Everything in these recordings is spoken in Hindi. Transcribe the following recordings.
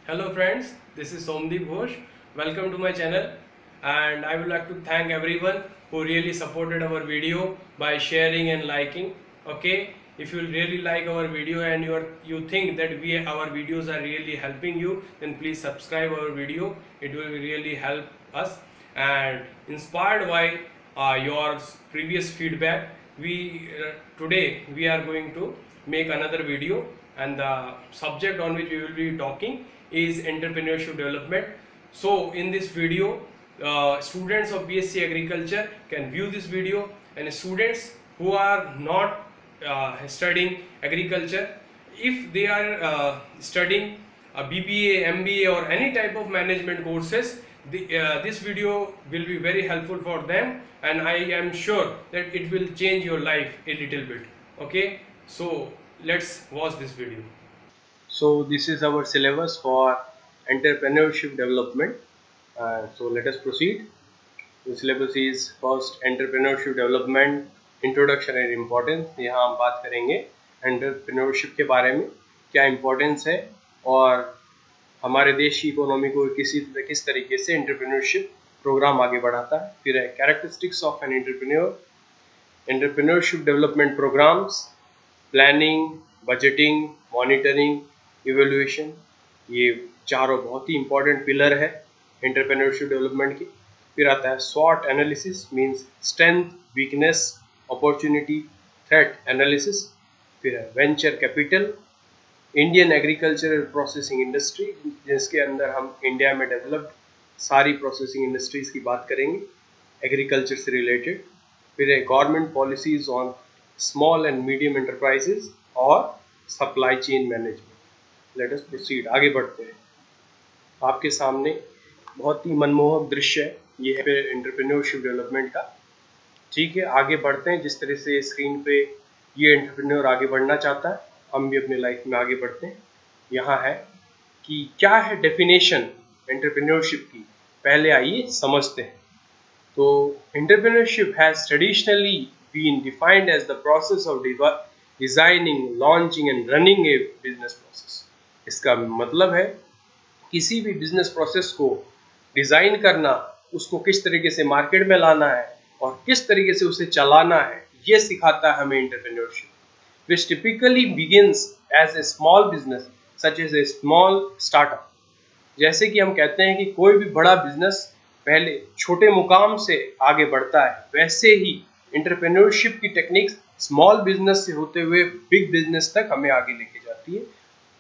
Hello friends, this is Somdeep Ghosh. Welcome to my channel, and I would like to thank everyone who really supported our video by sharing and liking. Okay, if you really like our video and you think that our videos are really helping you, then please subscribe our video. It will really help us. And inspired by your previous feedback, we today we are going to make another video, and the subject on which we will be talking is entrepreneurship development. So in this video, students of BSc Agriculture can view this video, and students who are not studying agriculture, if they are studying a BBA, MBA or any type of management courses, this video will be very helpful for them, and I am sure that it will change your life a little bit. Okay, so let's watch this video. So this is our syllabus for entrepreneurship development. So let us proceed. The syllabus is first entrepreneurship development, introduction and importance. यहाँ हम बात करेंगे entrepreneurship के बारे में, क्या importance है और हमारे देश की इकोनॉमी को किस तरीके से entrepreneurship प्रोग्राम आगे बढ़ाता है. फिर है characteristics of an entrepreneur, entrepreneurship development programs, planning, budgeting, monitoring, evaluation. ये चारों बहुत ही इंपॉर्टेंट पिलर है एंटरप्रेन्योरशिप डेवलपमेंट की. फिर आता है स्वॉट analysis, means strength, weakness, opportunity, threat analysis. फिर है venture capital, Indian agricultural processing industry, जिसके अंदर हम इंडिया में डेवलप्ड सारी प्रोसेसिंग इंडस्ट्रीज की बात करेंगे एग्रीकल्चर से रिलेटेड. फिर है government policies on small and medium enterprises और supply chain management. Let us proceed, आगे बढ़ते हैं. आपके सामने बहुत ही मनमोहक दृश्य है, ये है एंटरप्रेन्योरशिप डेवलपमेंट का. ठीक है, आगे बढ़ते हैं. जिस तरह से स्क्रीन पे ये एंटरप्रेन्योर आगे बढ़ना चाहता है, हम भी अपने लाइफ में आगे बढ़ते हैं. यहाँ है कि क्या है डेफिनेशन एंटरप्रेन्योरशिप की, पहले आइए समझते हैं. तो entrepreneurship has traditionally been defined as the process of designing, launching and running a business process. इसका मतलब है किसी भी बिजनेस प्रोसेस को डिजाइन करना, उसको किस तरीके से मार्केट में लाना है और किस तरीके से उसे चलाना है, ये सिखाता है हमें entrepreneurship. Which typically begins as a small business such as a small startup. जैसे कि हम कहते हैं कि कोई भी बड़ा बिजनेस पहले छोटे मुकाम से आगे बढ़ता है, वैसे ही एंटरप्रेन्योरशिप की टेक्निक्स स्मॉल बिजनेस से होते हुए बिग बिजनेस तक हमें आगे लेके जाती है.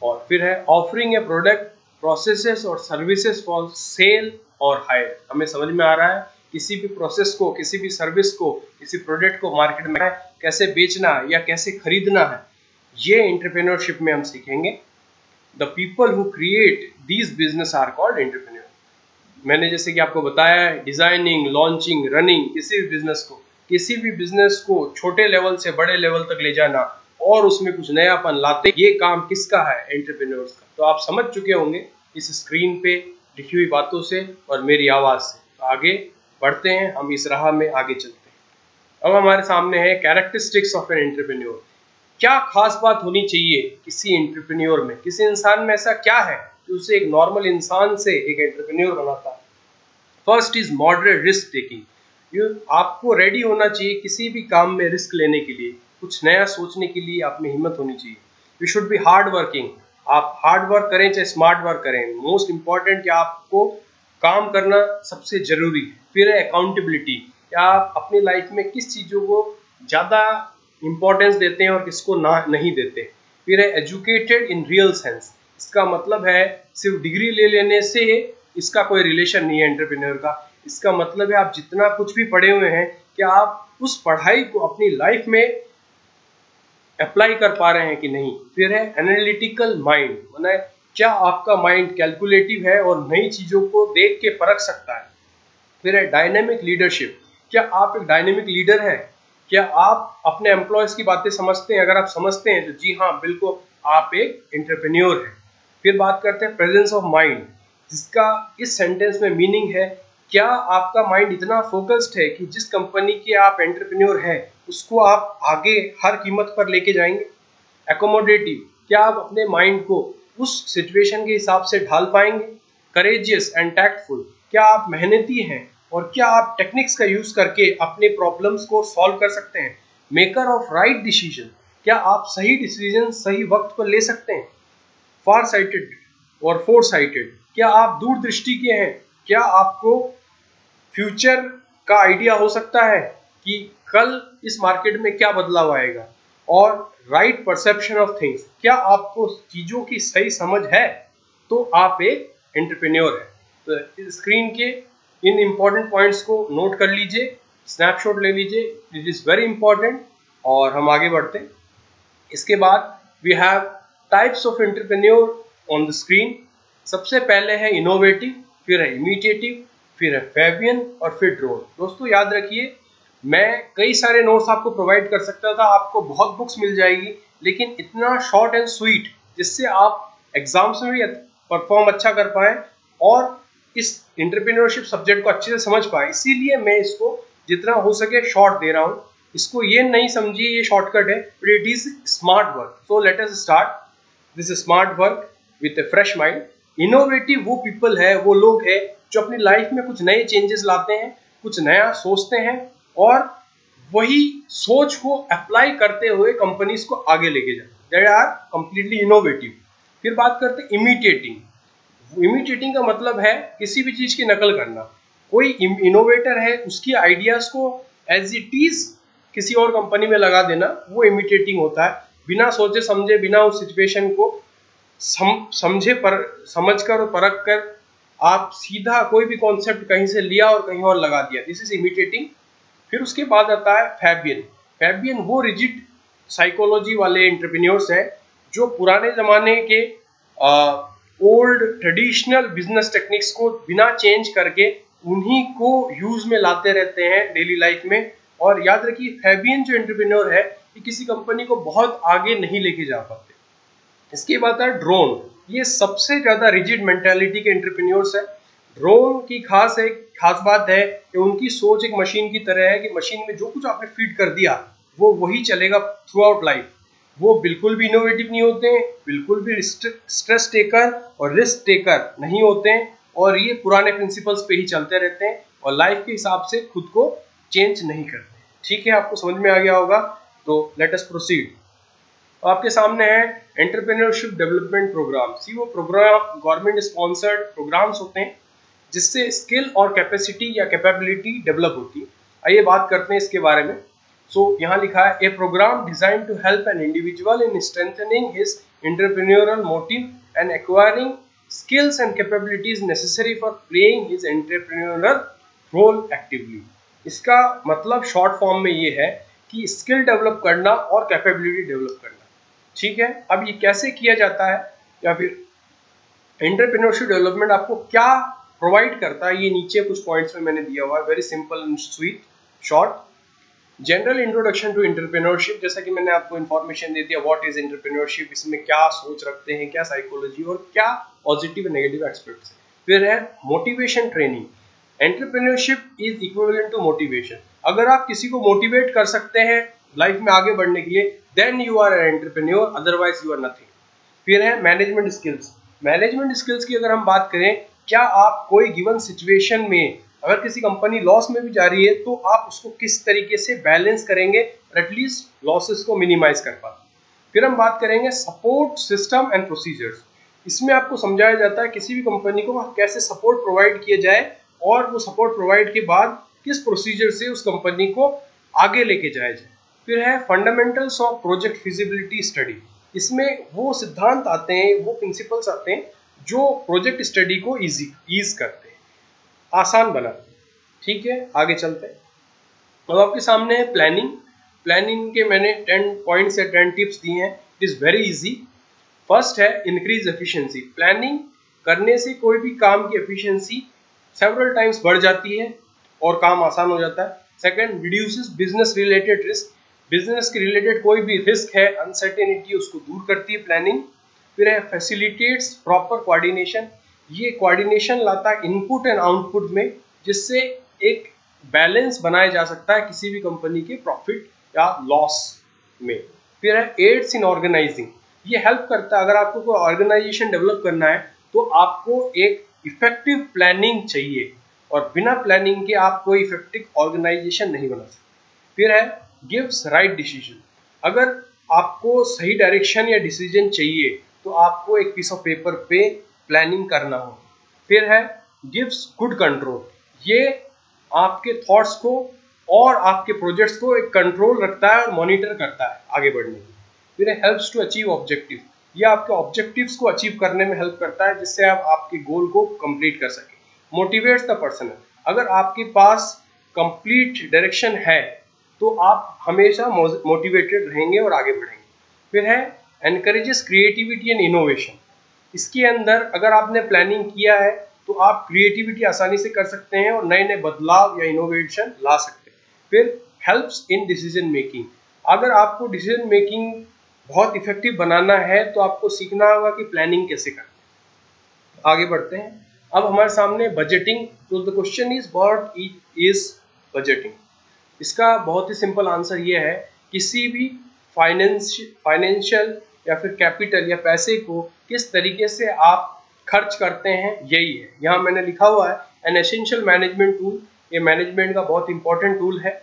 और फिर है ऑफरिंग ए प्रोडक्ट, प्रोसेसेस और सर्विसेज फॉर सेल और हायर. हमें समझ में आ रहा है किसी भी प्रोसेस को, किसी भी सर्विस को, किसी प्रोडक्ट को मार्केट में कैसे बेचना है या कैसे खरीदना है, ये एंटरप्रेन्योरशिप में हम सीखेंगे. The people who create these businesses are called entrepreneur. मैंने जैसे कि आपको बताया है, डिजाइनिंग, लॉन्चिंग, रनिंग, किसी भी बिजनेस को छोटे लेवल से बड़े लेवल तक ले जाना और उसमें कुछ नयापन लाते, ये काम किसका है? एंटरप्रेन्योर्स का. तो आप समझ चुके होंगे इस स्क्रीन पे लिखी हुई बातों से और मेरी आवाज से. तो आगे बढ़ते हैं, हम इस राह में आगे चलते हैं. अब हमारे सामने है कैरेक्टरिस्टिक्स ऑफ एन एंटरप्रेन्योर. क्या खास बात होनी चाहिए किसी एंटरप्रेन्योर में, किसी इंसान में ऐसा क्या है जो उसे एक नॉर्मल इंसान से एक एंटरप्रेन्योर बनाता है? First is moderate risk taking. आपको रेडी होना चाहिए किसी भी काम में रिस्क लेने के लिए, कुछ नया सोचने के लिए आप में हिम्मत होनी चाहिए. You should be hard working. आप हार्ड वर्क करें चाहे स्मार्ट वर्क करें, मोस्ट इंपॉर्टेंट क्या आपको काम करना सबसे जरूरी है. फिर है अकाउंटेबिलिटी. क्या आप अपनी लाइफ में किस चीज़ों को ज़्यादा इंपॉर्टेंस देते हैं और किसको नहीं देते. फिर है एजुकेटेड इन रियल सेंस. इसका मतलब है सिर्फ डिग्री ले लेने से इसका कोई रिलेशन नहीं है एंटरप्रेन्योर का. इसका मतलब है आप जितना कुछ भी पढ़े हुए हैं, क्या आप उस पढ़ाई को अपनी लाइफ में अप्लाई कर पा रहे हैं कि नहीं. फिर है एनालिटिकल माइंड, मतलब क्या आपका माइंड कैलकुलेटिव है और नई चीज़ों को देख के परख सकता है. फिर है डायनेमिक लीडरशिप. क्या आप एक डायनेमिक लीडर हैं? क्या आप अपने एम्प्लॉयज़ की बातें समझते हैं? अगर आप समझते हैं तो जी हाँ, बिल्कुल आप एक एंटरप्रेन्योर हैं. फिर बात करते हैं प्रेजेंस ऑफ माइंड, जिसका इस सेंटेंस में मीनिंग है क्या आपका माइंड इतना फोकस्ड है कि जिस कंपनी के आप एंटरप्रेन्योर हैं उसको आप आगे हर कीमत पर लेके जाएंगे. एकोमोडेटिव. क्या आप अपने माइंड को उस सिचुएशन के हिसाब से ढाल पाएंगे? करेजियस एंड टैक्टफुल, क्या आप मेहनती हैं और क्या आप टेक्निक्स का यूज करके अपने प्रॉब्लम्स को सॉल्व कर सकते हैं? मेकर ऑफ राइट डिसीजन, क्या आप सही डिसीजन सही वक्त पर ले सकते हैं? फार साइटेड और फोर साइटेड, क्या आप दूरदृष्टि के हैं? क्या आपको फ्यूचर का आइडिया हो सकता है कि कल इस मार्केट में क्या बदलाव आएगा? और राइट परसेप्शन ऑफ थिंग्स, क्या आपको चीजों की सही समझ है? तो आप एक एंटरप्रेन्योर है। तो स्क्रीन के इन इंपॉर्टेंट पॉइंट्स को नोट कर लीजिए, स्नैपशॉट ले लीजिए, इट इज वेरी इंपॉर्टेंट। और हम आगे बढ़ते हैं। इसके बाद we have types of entrepreneur on the screen. सबसे पहले है इनोवेटिव, फिर है इमिटेटिव, फिर है फैबियन और फिर ड्रोन। दोस्तों याद रखिए, मैं कई सारे नोट्स आपको प्रोवाइड कर सकता था, आपको बहुत बुक्स मिल जाएगी, लेकिन इतना शॉर्ट एंड स्वीट जिससे आप एग्जाम्स में भी परफॉर्म अच्छा कर पाए और इस एंटरप्रेन्योरशिप सब्जेक्ट को अच्छे से समझ पाए, इसीलिए मैं इसको जितना हो सके शॉर्ट दे रहा हूँ। इसको ये नहीं समझिए ये शॉर्टकट है, but it is smart work. So let us start this smart work with A fresh mind. Innovative वो पीपल है, वो लोग हैं जो अपनी लाइफ में कुछ नए चेंजेस लाते हैं, कुछ नया सोचते हैं और वही सोच को अप्लाई करते हुए कंपनीज को आगे लेके जाते हैं। They are completely innovative. फिर बात करते हैं इमिटेटिंग। इमिटेटिंग का मतलब है किसी भी चीज की नकल करना। कोई इनोवेटर है, उसकी आइडियाज को एज इट इज किसी और कंपनी में लगा देना, वो इमिटेटिंग होता है। बिना सोचे समझे, बिना उस सिचुएशन को समझ कर और परख कर आप सीधा कोई भी कॉन्सेप्ट कहीं से लिया और कहीं और लगा दिया, दिस इज इमिटेटिंग। फिर उसके बाद आता है फैबियन। फैबियन वो रिजिड साइकोलॉजी वाले एंटरप्रेन्योर्स हैं जो पुराने जमाने के ओल्ड ट्रेडिशनल बिजनेस टेक्निक्स को बिना चेंज करके उन्हीं को यूज में लाते रहते हैं डेली लाइफ में। और याद रखिए, फैबियन जो एंटरप्रेन्योर है ये किसी कंपनी को बहुत आगे नहीं लेके जा पाते। इसके बाद है ड्रोन। ये सबसे ज्यादा रिजिड मेंटालिटी के एंटरप्रेन्योर्स है। ड्रोन की खास बात है कि उनकी सोच एक मशीन की तरह है कि मशीन में जो कुछ आपने फीड कर दिया वो वही चलेगा थ्रू आउट लाइफ। वो बिल्कुल भी इनोवेटिव नहीं होते हैं, बिल्कुल भी स्ट्रेस टेकर और रिस्क टेकर नहीं होते हैं, और ये पुराने प्रिंसिपल्स पे ही चलते रहते हैं और लाइफ के हिसाब से खुद को चेंज नहीं करते। ठीक है, आपको समझ में आ गया होगा। तो लेट अस प्रोसीड। आपके सामने है एंटरप्रेन्योरशिप डेवलपमेंट प्रोग्राम। सी वो प्रोग्राम गवर्नमेंट स्पॉन्सर्ड प्रोग्राम्स होते हैं जिससे स्किल और कैपेसिटी या कैपेबिलिटी डेवलप होती है। आइए बात करते हैं इसके बारे में। सो यहाँ लिखा है, a program design to help an individual in strengthening his entrepreneurial motive and acquiring skills and capabilities necessary for playing his entrepreneurial role actively। इसका मतलब शॉर्ट फॉर्म में ये है कि स्किल डेवलप करना और कैपेबिलिटी डेवलप करना। ठीक है, अब ये कैसे किया जाता है या फिर एंटरप्रेन्योरशिप डेवलपमेंट आपको क्या प्रोवाइड करता है, ये नीचे कुछ पॉइंट्स में मैंने दिया हुआ है। Very simple and sweet short. General introduction to entrepreneurship, जैसा कि मैंने आपको इन्फॉर्मेशन दे दिया व्हाट इज एंटरप्रेन्योरशिप, इसमें क्या सोच रखते हैं, क्या साइकोलॉजी और क्या पॉजिटिव और नेगेटिव एस्पेक्ट्स है। फिर है motivation training. Entrepreneurship is equivalent to motivation. अगर आप किसी को मोटिवेट कर सकते हैं लाइफ में आगे बढ़ने के लिए, then you are an entrepreneur, otherwise you are nothing. फिर है मैनेजमेंट स्किल्स। मैनेजमेंट स्किल्स की अगर हम बात करें, क्या आप कोई गिवन सिचुएशन में अगर किसी कंपनी लॉस में भी जा रही है तो आप उसको किस तरीके से बैलेंस करेंगे और एटलीस्ट लॉसेस को मिनिमाइज कर पाते। फिर हम बात करेंगे सपोर्ट सिस्टम एंड प्रोसीजर्स। इसमें आपको समझाया जाता है किसी भी कंपनी को कैसे सपोर्ट प्रोवाइड किया जाए और वो सपोर्ट प्रोवाइड के बाद किस प्रोसीजर से उस कंपनी को आगे लेके जाया जाए। फिर है fundamentals of project feasibility study. इसमें वो सिद्धांत आते हैं, वो प्रिंसिपल्स आते हैं जो प्रोजेक्ट स्टडी को ईज करते हैं, आसान बनाते हैं। ठीक है, आगे चलते हैं। अब आपके सामने है प्लानिंग। प्लानिंग के मैंने 10 पॉइंट्स या 10 टिप्स दिए हैं। It is very easy. First है इंक्रीज एफिशिएंसी। प्लानिंग करने से कोई भी काम की एफिशिएंसी सेवरल टाइम्स बढ़ जाती है और काम आसान हो जाता है। Second, reduces business related risk. Business के रिलेटेड कोई भी रिस्क है, अनसर्टेनिटी, उसको दूर करती है प्लानिंग। फिर है फैसिलिटेट्स प्रॉपर कोऑर्डिनेशन। ये कोऑर्डिनेशन लाता है इनपुट एंड आउटपुट में, जिससे एक बैलेंस बनाया जा सकता है किसी भी कंपनी के प्रॉफिट या लॉस में। फिर है एड्स इन ऑर्गेनाइजिंग। ये हेल्प करता है। अगर आपको कोई ऑर्गेनाइजेशन डेवलप करना है तो आपको एक इफेक्टिव प्लानिंग चाहिए, और बिना प्लानिंग के आप कोई इफेक्टिव ऑर्गेनाइजेशन नहीं बना सकते। फिर है गिव्स राइट डिसीजन। अगर आपको सही डायरेक्शन या डिसीजन चाहिए तो आपको एक पीस ऑफ पेपर पे प्लानिंग करना होगा। फिर है गिव्स गुड कंट्रोल। ये आपके थॉट्स को और आपके प्रोजेक्ट्स को एक कंट्रोल रखता है और मॉनिटर करता है आगे बढ़ने की। फिर हेल्प्स टू अचीव ऑब्जेक्टिव। ये आपके ऑब्जेक्टिव्स को अचीव करने में हेल्प करता है, जिससे आप आपके गोल को कंप्लीट कर सके। Motivates the person. अगर आपके पास कंप्लीट डायरेक्शन है तो आप हमेशा मोटिवेटेड रहेंगे और आगे बढ़ेंगे। फिर है एनकरेजेस क्रिएटिविटी एंड इनोवेशन। इसके अंदर अगर आपने प्लानिंग किया है तो आप क्रिएटिविटी आसानी से कर सकते हैं और नए नए बदलाव या इनोवेशन ला सकते हैं। फिर हेल्प्स इन डिसीजन मेकिंग। अगर आपको डिसीजन मेकिंग बहुत इफेक्टिव बनाना है तो आपको सीखना होगा कि प्लानिंग कैसे करते हैं। आगे बढ़ते हैं। अब हमारे सामने बजटिंग। तो the question is what is budgeting. इसका बहुत ही सिंपल आंसर ये है, किसी भी फाइनेंशियल या फिर कैपिटल या पैसे को किस तरीके से आप खर्च करते हैं, यही है। यहाँ मैंने लिखा हुआ है एन एसेंशियल मैनेजमेंट टूल। ये मैनेजमेंट का बहुत इंपॉर्टेंट टूल है।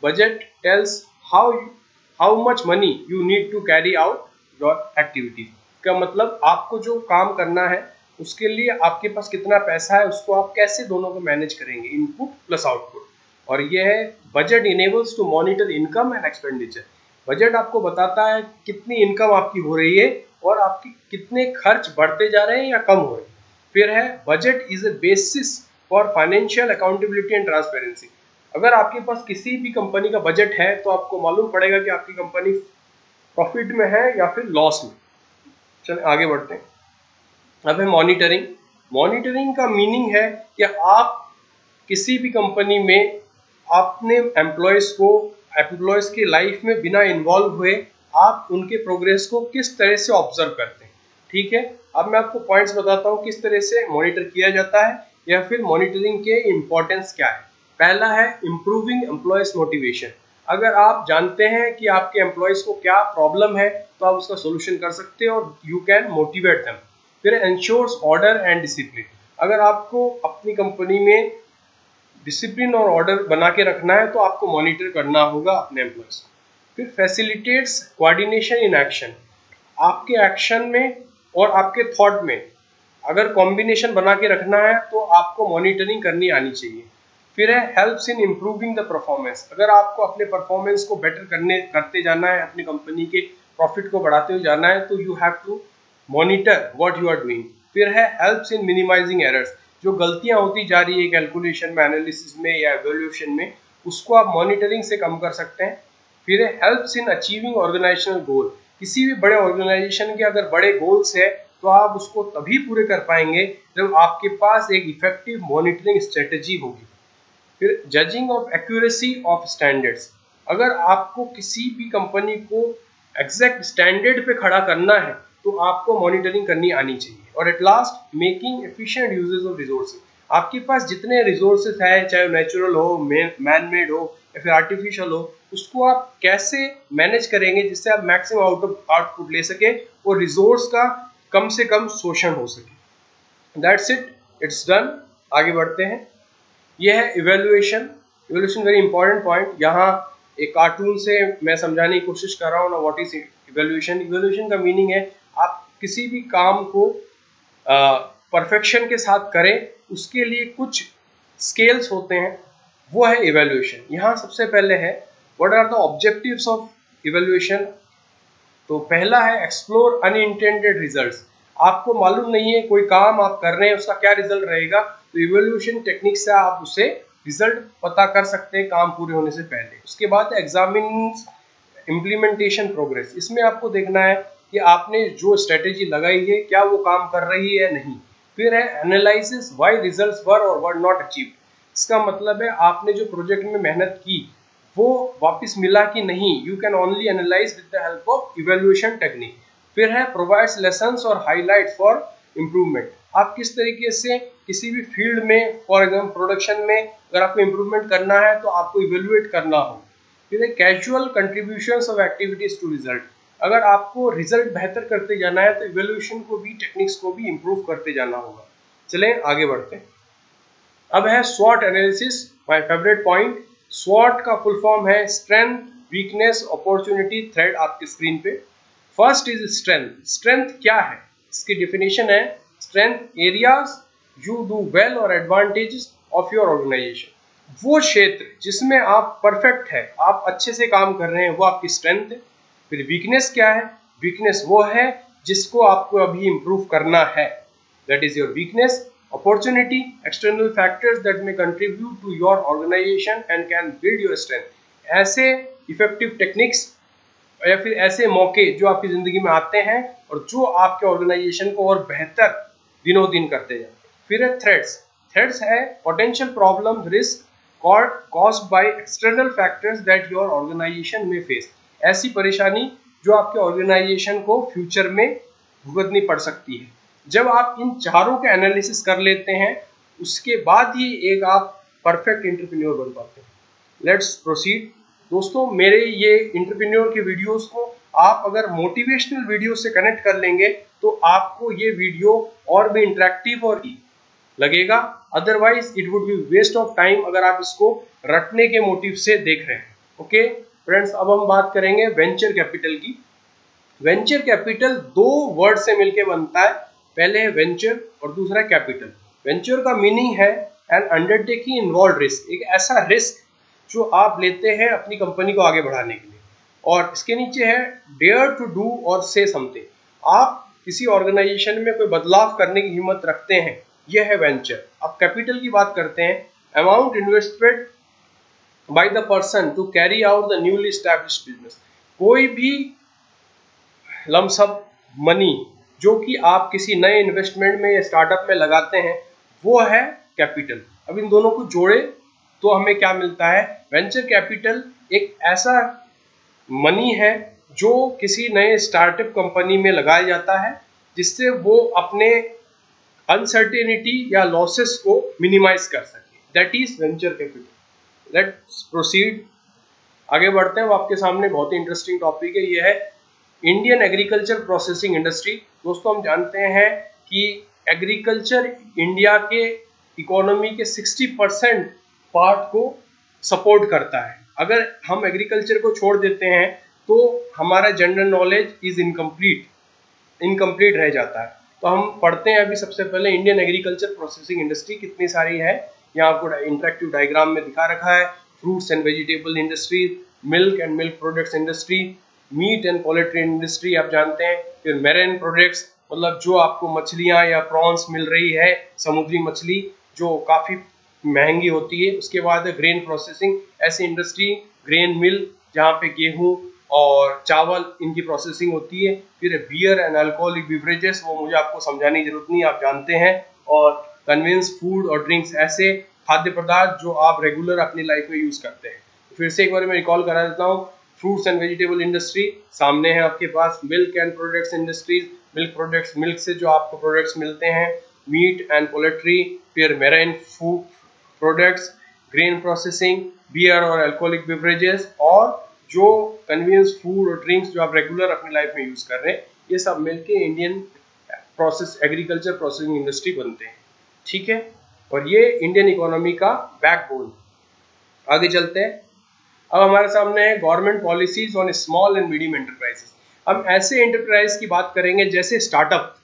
Budget tells how much money you need to carry out your activity. का मतलब आपको जो काम करना है उसके लिए आपके पास कितना पैसा है, उसको आप कैसे दोनों को मैनेज करेंगे, इनपुट प्लस आउटपुट। और ये है budget enables to monitor income and expenditure. Budget आपको बताता है कितनी इनकम आपकी हो रही है और आपके कितने खर्च बढ़ते जा रहे हैं या कम हो रहे हैं। फिर है budget is a basis for financial accountability and transparency. अगर आपके पास किसी भी कंपनी का बजट है तो आपको मालूम पड़ेगा कि आपकी कंपनी प्रॉफिट में है या फिर लॉस में। चलिए आगे बढ़ते हैं। अब है मॉनिटरिंग। मॉनिटरिंग का मीनिंग है कि आप किसी भी कंपनी में अपने एम्प्लॉयज की लाइफ में बिना इन्वॉल्व हुए आप उनके प्रोग्रेस को किस तरह से ऑब्जर्व करते हैं। ठीक है, अब मैं आपको पॉइंट्स बताता हूँ किस तरह से मॉनिटर किया जाता है या फिर मॉनिटरिंग के इम्पोर्टेंस क्या है। पहला है इम्प्रूविंग एम्प्लॉयज मोटिवेशन। अगर आप जानते हैं कि आपके एम्प्लॉयज को क्या प्रॉब्लम है तो आप उसका सोल्यूशन कर सकते हो और यू कैन मोटिवेट देम। फिर एंश्योर्स ऑर्डर एंड डिसिप्लिन। अगर आपको अपनी कंपनी में डिसिप्लिन और ऑर्डर बना के रखना है तो आपको मॉनिटर करना होगा अपने एम्प्लॉयज को। फिर फैसिलिटेट्स कोऑर्डिनेशन इन एक्शन। आपके एक्शन में और आपके थॉट में अगर कॉम्बिनेशन बना के रखना है तो आपको मॉनिटरिंग करनी आनी चाहिए। फिर है helps in improving the performance. अगर आपको अपने परफॉर्मेंस को बेटर करते जाना है, अपनी कंपनी के प्रॉफिट को बढ़ाते हुए जाना है, तो you have to monitor what you are doing. फिर है हेल्प्स इन मिनिमाइजिंग एरर्स। जो गलतियां होती जा रही है कैलकुलेशन में, एनालिसिस में या एवोल्यूशन में, उसको आप मॉनिटरिंग से कम कर सकते हैं। फिर है हेल्प्स इन अचीविंग ऑर्गेनाइजेशनल गोल। किसी भी बड़े ऑर्गेनाइजेशन के अगर बड़े गोल्स है तो आप उसको तभी पूरे कर पाएंगे जब आपके पास एक इफेक्टिव मॉनिटरिंग स्ट्रेटेजी होगी। फिर judging of accuracy of standards. अगर आपको किसी भी कंपनी को एग्जैक्ट स्टैंडर्ड पे खड़ा करना है तो आपको मॉनिटरिंग करनी आनी चाहिए। और at last making efficient uses of resources. आपके पास जितने रिसोर्सेज है, चाहे नेचुरल हो, मैन मेड हो या फिर आर्टिफिशियल हो, उसको आप कैसे मैनेज करेंगे जिससे आप मैक्सिमम आउटपुट ले सके और रिसोर्स का कम से कम शोषण हो सके। That's it, it's done. आगे बढ़ते हैं। यह है evaluation. Evaluation very important point. यहाँ एक कार्टून से मैं समझाने की कोशिश कर रहा हूँ ना व्हाट इज इवेल्युएशन। इवेल्युएशन का मीनिंग है आप किसी भी काम को परफेक्शन के साथ करें, उसके लिए कुछ स्केल्स होते हैं, वो है इवेल्युएशन। यहाँ सबसे पहले है what are the objectives of evaluation. तो पहला है एक्सप्लोर अनइंटेंडेड रिजल्ट्स। आपको मालूम नहीं है कोई काम आप कर रहे हैं उसका क्या रिजल्ट रहेगा, तो इवेल्युएशन टेक्निक से आप उसे रिजल्ट पता कर सकते हैं काम पूरे होने से पहले। उसके बाद एग्जामिन इम्प्लीमेंटेशन प्रोग्रेस। इसमें आपको देखना है कि आपने जो स्ट्रेटेजी लगाई है क्या वो काम कर रही है या नहीं। फिर है एनालिसिस व्हाई रिजल्ट्स वर और वर नॉट अचीव्ड। इसका मतलब है आपने जो प्रोजेक्ट में मेहनत की वो वापस मिला कि नहीं। You can only analyse with the help of evaluation technique. फिर है प्रोवाइड्स लेसन्स और हाईलाइट फॉर इम्प्रूवमेंट। आप किस तरीके से किसी भी फील्ड में, फॉर एग्जाम्पल प्रोडक्शन में, अगर आपको इम्प्रूवमेंट करना है तो आपको इवेल्युएट करना हो। फिर है casual contributions of activities to result. अगर आपको रिजल्ट बेहतर करते जाना है तो इवैल्यूएशन को भी, टेक्निक्स को भी इम्प्रूव करते जाना होगा। चलें आगे बढ़ते हैं। अब है स्वॉट एनालिसिस, माय फेवरेट पॉइंट। स्वॉट का फुल फॉर्म है स्ट्रेंथ, वीकनेस, अपॉर्चुनिटी, थ्रेट, आपकी स्क्रीन पे। First is strength. स्ट्रेंथ क्या है, इसकी डेफिनेशन है strength areas you do well और एडवांटेजेस ऑफ योर ऑर्गेनाइजेशन। वो क्षेत्र जिसमें आप परफेक्ट है, आप अच्छे से काम कर रहे हैं, वो आपकी स्ट्रेंथ है। फिर वीकनेस क्या है, वीकनेस वो है जिसको आपको अभी इंप्रूव करना है, that is your weakness. Opportunity, external factors that may contribute to your organization and can build your strength. ऐसे इफेक्टिव टेक्निक्स या फिर ऐसे मौके जो आपकी जिंदगी में आते हैं और जो आपके ऑर्गेनाइजेशन को और बेहतर दिनों दिन करते हैं। फिर है थ्रेट्स। थ्रेट्स है potential problem, risk caused by external factors that your organization may face. ऐसी परेशानी जो आपके ऑर्गेनाइजेशन को फ्यूचर में भुगतनी पड़ सकती है। जब आप इन चारों के एनालिसिस कर लेते हैं उसके बाद ही एक आप परफेक्ट एंटरप्रेन्योर बन पाते हैं। Let's proceed. दोस्तों, मेरे ये एंटरप्रेन्योर के वीडियोस को आप अगर मोटिवेशनल वीडियो से कनेक्ट कर लेंगे तो आपको ये वीडियो और भी इंटरेक्टिव और लगेगा, otherwise it would be waste of time अगर आप इसको रटने के मोटिव से देख रहे हैं। ओके फ्रेंड्स, अब हम बात करेंगे वेंचर कैपिटल की। वेंचर कैपिटल दो वर्ड से मिलकर बनता है, पहले है वेंचर और दूसरा कैपिटल। वेंचर का मीनिंग है एन अंडरटेकिंग इन्वॉल्व रिस्क, एक ऐसा रिस्क जो आप लेते हैं अपनी कंपनी को आगे बढ़ाने के लिए। और इसके नीचे है डेयर टू डू और से समथिंग, आप किसी ऑर्गेनाइजेशन में कोई बदलाव करने की हिम्मत रखते हैं, यह है वेंचर। अब कैपिटल की बात करते हैं, amount invested by the person to carry out the newly established business. कोई भी लमसम मनी जो कि आप किसी नए इन्वेस्टमेंट में या स्टार्टअप में लगाते हैं, वो है कैपिटल। अब इन दोनों को जोड़े तो हमें क्या मिलता है, वेंचर कैपिटल एक ऐसा मनी है जो किसी नए स्टार्टअप कंपनी में लगाया जाता है जिससे वो अपने अनसर्टेनिटी या लॉसेस को मिनिमाइज कर सके, that is venture capital. Let's proceed, आगे बढ़ते हैं। वो आपके सामने बहुत ही इंटरेस्टिंग टॉपिक है, ये है इंडियन एग्रीकल्चर प्रोसेसिंग इंडस्ट्री। दोस्तों, हम जानते हैं कि एग्रीकल्चर इंडिया के इकोनॉमी के 60% पार्ट को सपोर्ट करता है। अगर हम एग्रीकल्चर को छोड़ देते हैं तो हमारा जनरल नॉलेज इज इनकम्प्लीट रह जाता है। तो हम पढ़ते हैं अभी सबसे पहले इंडियन एग्रीकल्चर प्रोसेसिंग इंडस्ट्री कितनी सारी है, यहाँ आपको इंटरेक्टिव डायग्राम में दिखा रखा है। Fruits and vegetable industry, milk and milk products industry, meat and poultry industry आप जानते हैं। फिर मेरीन प्रोडक्ट्स, मतलब जो आपको मछलियाँ या प्रॉन्स मिल रही है, समुद्री मछली जो काफ़ी महंगी होती है। उसके बाद ग्रेन प्रोसेसिंग, ऐसी इंडस्ट्री, ग्रेन मिल जहाँ पे गेहूँ और चावल इनकी प्रोसेसिंग होती है। फिर बियर एंड अल्कोहलिक बिवरेजेस, वो मुझे आपको समझाने की जरूरत नहीं, आप जानते हैं। और कन्वेंस फूड और ड्रिंक्स, ऐसे खाद्य पदार्थ जो आप रेगुलर अपनी लाइफ में यूज़ करते हैं। फिर से एक बार मैं रिकॉल करा देता हूँ, फ्रूट्स एंड वेजिटेबल इंडस्ट्री, सामने है आपके पास milk and products industries, milk products, milk से जो आपको प्रोडक्ट्स मिलते हैं, मीट एंड पोल्ट्री, फिर marine food products, grain processing, beer और अल्कोहलिक बिवरेजेस, और जो कन्वीनियंस फूड और ड्रिंक्स जो आप रेगुलर अपनी लाइफ में यूज कर रहे हैं, ये सब मिलके इंडियन एग्रीकल्चर प्रोसेसिंग इंडस्ट्री बनते हैं। ठीक है, और ये इंडियन इकोनॉमी का बैकबोन। आगे चलते हैं। अब हमारे सामने है government policies on small and medium enterprises. हम ऐसे एंटरप्राइज की बात करेंगे जैसे स्टार्टअप,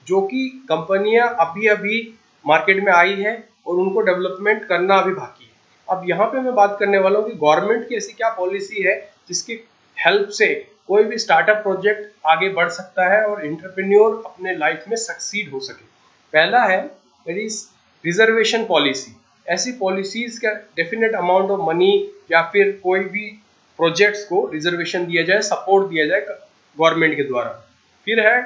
जो कि कंपनियां अभी अभी मार्केट में आई है और उनको डेवलपमेंट करना अभी बाकी है। अब यहाँ पे मैं बात करने वाला हूँ कि गवर्नमेंट की ऐसी क्या पॉलिसी है जिसकी हेल्प से कोई भी स्टार्टअप प्रोजेक्ट आगे बढ़ सकता है और एंटरप्रेन्योर अपने लाइफ में सक्सीड हो सके। पहला है रिजर्वेशन पॉलिसी। ऐसी पॉलिसीज का डेफिनेट अमाउंट ऑफ मनी या फिर कोई भी प्रोजेक्ट्स को रिजर्वेशन दिया जाए, सपोर्ट दिया जाए गवर्नमेंट के द्वारा। फिर है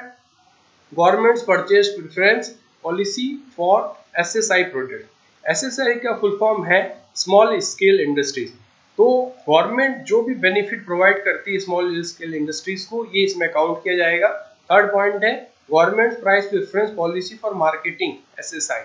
governments purchase preference policy for SSI project. SSI का फुल फॉर्म है स्मॉल स्केल इंडस्ट्रीज। तो गवर्नमेंट जो भी बेनिफिट प्रोवाइड करती है स्मॉल स्केल इंडस्ट्रीज को, ये इसमें काउंट किया जाएगा। थर्ड पॉइंट है government price preference policy for marketing SSI,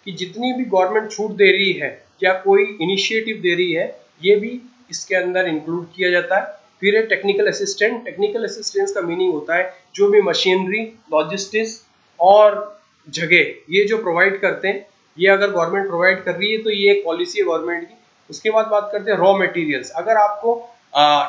कि जितनी भी गवर्नमेंट छूट दे रही है या कोई इनिशिएटिव दे रही है, ये भी इसके अंदर इंक्लूड किया जाता है। फिर है टेक्निकल असिस्टेंट। टेक्निकल असिस्टेंस का मीनिंग होता है जो भी मशीनरी, लॉजिस्टिक्स और जगह ये जो प्रोवाइड करते हैं, ये अगर गवर्नमेंट प्रोवाइड कर रही है तो ये एक पॉलिसी है गवर्नमेंट की। उसके बाद बात करते हैं रॉ मटेरियल्स। अगर आपको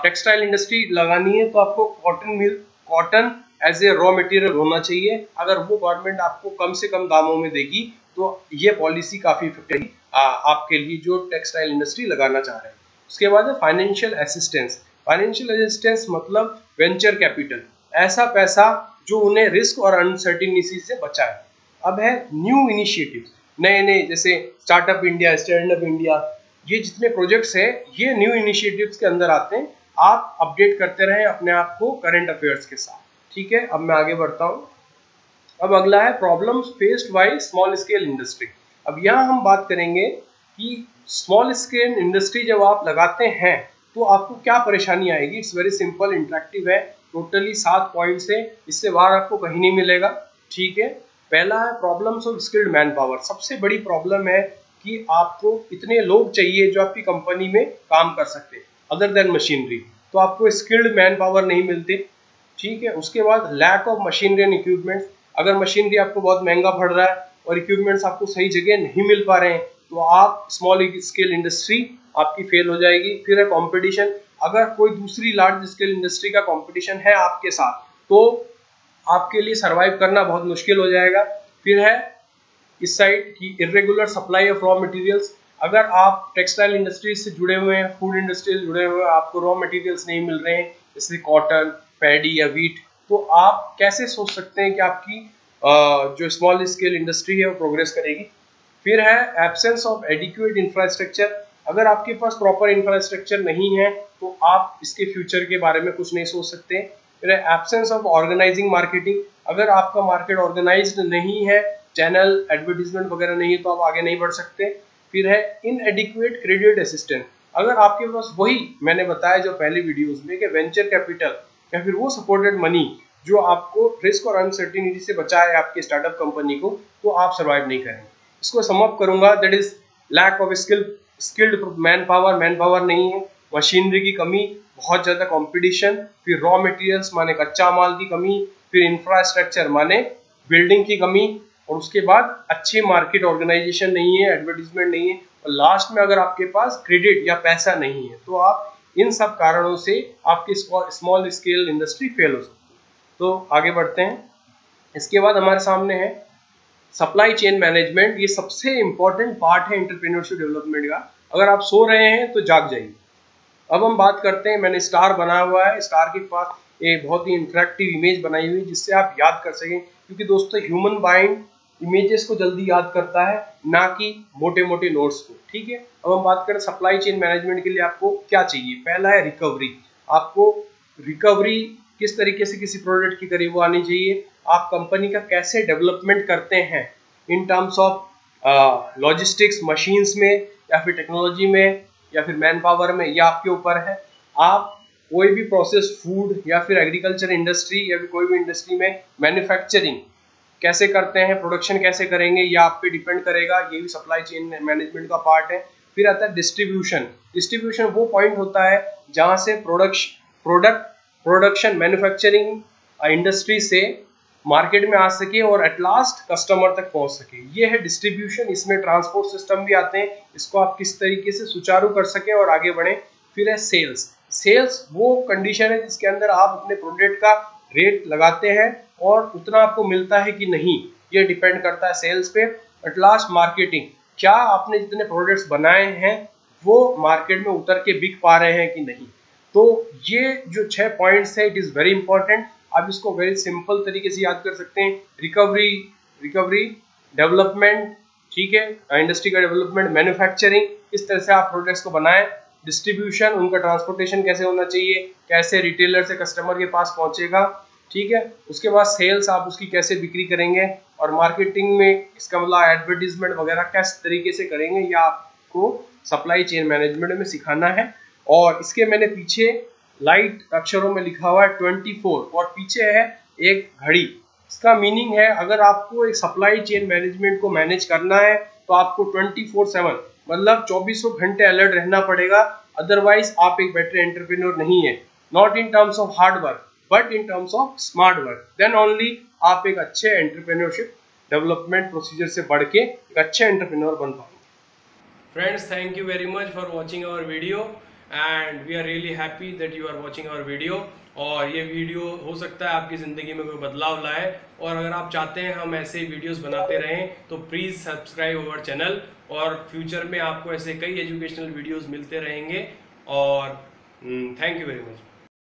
टेक्सटाइल इंडस्ट्री लगानी है तो आपको cotton as a raw material होना चाहिए। अगर वो गवर्नमेंट आपको कम से कम दामों में देगी तो ये पॉलिसी काफी इफेक्टिव आपके लिए जो टेक्सटाइल इंडस्ट्री लगाना चाह रहे हैं। उसके बाद है फाइनेंशियल असिस्टेंस। फाइनेंशियल असिस्टेंस मतलब वेंचर कैपिटल, ऐसा पैसा जो उन्हें रिस्क और अनसर्टिनिटी से बचाए। अब है न्यू इनिशिएटिव, नए नए जैसे startup India, stand up India, ये जितने प्रोजेक्ट्स है ये न्यू इनिशिएटिव्स के अंदर आते हैं। आप अपडेट करते रहें अपने आप को करंट अफेयर्स के साथ। ठीक है, अब मैं आगे बढ़ता हूँ। अब अगला है problems faced by small scale industry. अब यहाँ हम बात करेंगे कि स्मॉल स्केल इंडस्ट्री जब आप लगाते हैं तो आपको क्या परेशानी आएगी। इट्स वेरी सिंपल, इंटरेक्टिव है, टोटली 7 पॉइंट्स है, इससे बाहर आपको कहीं नहीं मिलेगा। ठीक है, पहला है problems of skilled man power. सबसे बड़ी प्रॉब्लम है कि आपको इतने लोग चाहिए जो आपकी कंपनी में काम कर सकते हैं अदर देन मशीनरी, तो आपको स्किल्ड मैन पावर नहीं मिलती। ठीक है, उसके बाद lack of machinery and equipments. अगर मशीनरी आपको बहुत महंगा पड़ रहा है और इक्विपमेंट्स आपको सही जगह नहीं मिल पा रहे हैं तो आप स्मॉल स्केल इंडस्ट्री आपकी फेल हो जाएगी। फिर है कंपटीशन। अगर कोई दूसरी लार्ज स्केल इंडस्ट्री का कंपटीशन है आपके साथ तो आपके लिए सरवाइव करना बहुत मुश्किल हो जाएगा। फिर है इस साइड की irregular supply of raw materials. अगर आप टेक्सटाइल इंडस्ट्री से जुड़े हुए हैं, फूड इंडस्ट्री से जुड़े हुए हैं, आपको रॉ मटेरियल्स नहीं मिल रहे हैं जैसे कॉटन, पैडी या वीट, तो आप कैसे सोच सकते हैं कि आपकी जो स्मॉल स्केल इंडस्ट्री है वो प्रोग्रेस करेगी। फिर है एब्सेंस ऑफ एडिक्वेट इंफ्रास्ट्रक्चर। अगर आपके पास प्रॉपर इंफ्रास्ट्रक्चर नहीं है तो आप इसके फ्यूचर के बारे में कुछ नहीं सोच सकते। फिर है एब्सेंस ऑफ ऑर्गेनाइजिंग मार्केटिंग। अगर आपका मार्केट ऑर्गेनाइज्ड नहीं है, चैनल एडवर्टीजमेंट वगैरह नहीं है, तो आप आगे नहीं बढ़ सकते। फिर है इनएडिक्वेट क्रेडिट असिस्टेंस। अगर आपके पास वही मैंने बताया जो पहले वीडियोस में कि वेंचर कैपिटल या फिर वो सपोर्टेड मनी जो आपको रिस्क और अनसर्टिनिटी से बचाए आपके स्टार्टअप कंपनी को, तो आप सर्वाइव नहीं करेंगे। इसको समअप करूंगा, that is lack of skilled manpower नहीं है, मशीनरी की कमी, बहुत ज्यादा कंपटीशन, फिर रॉ मटेरियल्स माने कच्चा माल की कमी, फिर इंफ्रास्ट्रक्चर माने बिल्डिंग की कमी, और उसके बाद अच्छी मार्केट ऑर्गेनाइजेशन नहीं है, एडवर्टीजमेंट नहीं है, और लास्ट में अगर आपके पास क्रेडिट या पैसा नहीं है तो आप इन सब कारणों से आपकी स्मॉल स्केल इंडस्ट्री फेल हो सकती है। तो आगे बढ़ते हैं। इसके बाद हमारे सामने है सप्लाई चेन मैनेजमेंट। ये सबसे इंपॉर्टेंट पार्ट है एंटरप्रेन्योरशिप डेवलपमेंट का। अगर आप सो रहे हैं तो जाग जाइए। अब हम बात करते हैं, मैंने स्टार बनाया हुआ है, स्टार के पास एक बहुत ही इंटरेक्टिव इमेज बनाई हुई जिससे आप याद कर सकें, क्योंकि दोस्तों ह्यूमन माइंड इमेजेस को जल्दी याद करता है, ना कि मोटे मोटे नोट्स को। ठीक है, अब हम बात करें सप्लाई चेन मैनेजमेंट के लिए आपको क्या चाहिए। पहला है रिकवरी। आपको रिकवरी किस तरीके से किसी प्रोडक्ट की करी वो आनी चाहिए। आप कंपनी का कैसे डेवलपमेंट करते हैं इन टर्म्स ऑफ लॉजिस्टिक्स, मशीन्स में या फिर टेक्नोलॉजी में या फिर मैन पावर में, यह आपके ऊपर है। आप कोई भी प्रोसेस्ड फूड या फिर एग्रीकल्चर इंडस्ट्री या फिर कोई भी इंडस्ट्री में मैन्युफैक्चरिंग कैसे करते हैं, प्रोडक्शन कैसे करेंगे, यह आप पे डिपेंड करेगा। ये भी सप्लाई चेन मैनेजमेंट का पार्ट है। फिर आता है डिस्ट्रीब्यूशन। डिस्ट्रीब्यूशन वो पॉइंट होता है जहां से प्रोडक्शन मैन्युफैक्चरिंग इंडस्ट्री से मार्केट में आ सके और एट लास्ट कस्टमर तक पहुंच सके, ये है डिस्ट्रीब्यूशन। इसमें ट्रांसपोर्ट सिस्टम भी आते हैं, इसको आप किस तरीके से सुचारू कर सके और आगे बढ़े। फिर है सेल्स। सेल्स वो कंडीशन है जिसके अंदर आप अपने प्रोडक्ट का रेट लगाते हैं और उतना आपको मिलता है कि नहीं, ये डिपेंड करता है सेल्स पे। एट लास्ट मार्केटिंग, क्या आपने जितने प्रोडक्ट्स बनाए हैं वो मार्केट में उतर के बिक पा रहे हैं कि नहीं। तो ये जो 6 पॉइंट्स है, इट इज वेरी इंपॉर्टेंट। आप इसको वेरी सिंपल तरीके से याद कर सकते हैं। रिकवरी, डेवलपमेंट, ठीक है, इंडस्ट्री का डेवलपमेंट, मैन्युफैक्चरिंग, इस तरह से आप प्रोडक्ट्स को बनाएं। डिस्ट्रीब्यूशन, उनका ट्रांसपोर्टेशन कैसे होना चाहिए, कैसे रिटेलर से कस्टमर के पास पहुंचेगा, ठीक है। उसके बाद सेल्स, आप उसकी कैसे बिक्री करेंगे, और मार्केटिंग में इसका मतलब एडवर्टीजमेंट वगैरह किस तरीके से करेंगे, या आपको सप्लाई चेन मैनेजमेंट में सिखाना है। और इसके मैंने पीछे लाइट अक्षरों में लिखा हुआ है 24 और पीछे है एक घड़ी। इसका मीनिंग है अगर आपको एक सप्लाई चेन मैनेजमेंट को मैनेज करना है तो आपको 24/7 मतलब 2400 घंटे अलर्ट रहना पड़ेगा, अदरवाइज आप एक बेटर एंटरप्रेन्योर नहीं है। Not in terms of hard work but in terms of smart work, then only आप एक अच्छे एंटरप्रेन्योरशिप डेवलपमेंट प्रोसीजर से बढ़ के एक अच्छे एंटरप्रेन्योर बन पाएंगे। Friends, thank you very much for watching our video and we are really happy that you are watching our video। और ये वीडियो हो सकता है आपकी ज़िंदगी में कोई बदलाव लाए, और अगर आप चाहते हैं हम ऐसे ही वीडियोस बनाते रहें तो प्लीज़ सब्सक्राइब अवर चैनल, और फ्यूचर में आपको ऐसे कई एजुकेशनल वीडियोस मिलते रहेंगे। और थैंक यू वेरी मच।